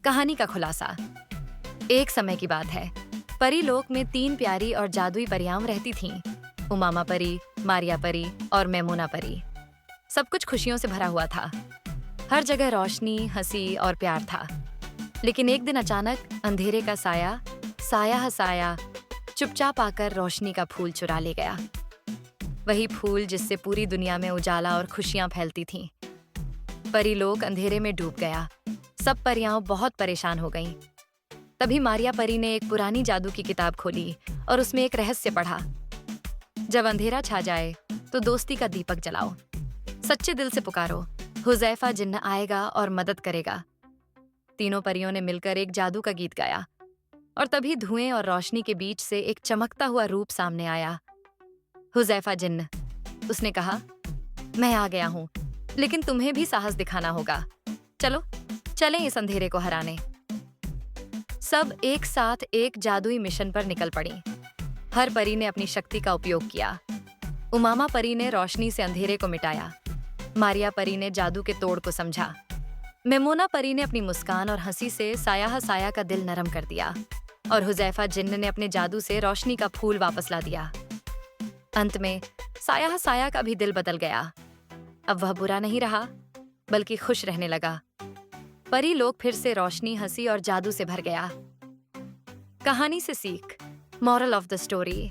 कहानी का खुलासा। एक समय की बात है, परी लोक में 3 प्यारी और जादुई परियां रहती थीं। उमामा परी, मारिया परी और मैमूना परी। सब कुछ खुशियों से भरा हुआ था। हर जगह रोशनी, हंसी और प्यार था। लेकिन एक दिन अचानक अंधेरे का साया साया चुपचाप आकर रोशनी का फूल चुरा ले गया। वही फूल जिससे पूरी दुनिया में उजाला और खुशियां फैलती थीं। परीलोक अंधेरे में डूब गया। सब परियां बहुत परेशान हो गईं। तभी मारिया परी ने एक पुरानी जादू की किताब खोली और उसमें एक रहस्य पढ़ा। जब अंधेरा छा जाए तो दोस्ती का दीपक जलाओ, सच्चे दिल से पुकारो, हुज़ैफा जिन्न आएगा और मदद करेगा। तीनों परियों ने मिलकर एक जादू का गीत गाया और तभी धुएं और रोशनी के बीच से एक चमकता हुआ रूप सामने आया। हुज़ैफा जिन्न, उसने कहा, मैं आ गया हूं, लेकिन तुम्हें भी साहस दिखाना होगा। चलो चलें इस अंधेरे को हराने। सब एक साथ एक जादुई मिशन पर निकल पड़ी। हर परी ने अपनी शक्ति का उपयोग किया। उमामा परी ने रोशनी से अंधेरे को मिटाया। मारिया परी ने जादू के तोड़ को समझा। मैमूना परी ने अपनी मुस्कान और हंसी से साया का दिल नरम कर दिया। और हुज़ैफा जिन्न ने अपने जादू से रोशनी का फूल वापस ला दिया। अंत में साया का भी दिल बदल गया। अब वह बुरा नहीं रहा, बल्कि खुश रहने लगा। परी लोग फिर से रोशनी, हंसी और जादू से भर गया। कहानी से सीख, मॉरल ऑफ द स्टोरी।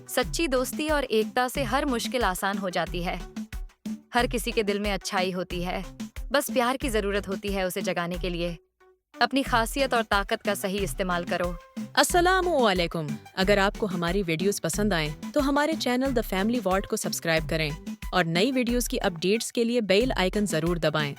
सच्ची दोस्ती और एकता से हर मुश्किल आसान हो जाती है। हर किसी के दिल में अच्छाई होती है, बस प्यार की जरूरत होती है उसे जगाने के लिए। अपनी खासियत और ताकत का सही इस्तेमाल करो। अस्सलामुअलैकुम। अगर आपको हमारी वीडियोस पसंद आए तो हमारे चैनल द फैमिली वॉल्ट को सब्सक्राइब करें और नई वीडियोस की अपडेट्स के लिए बेल आइकन जरूर दबाएं।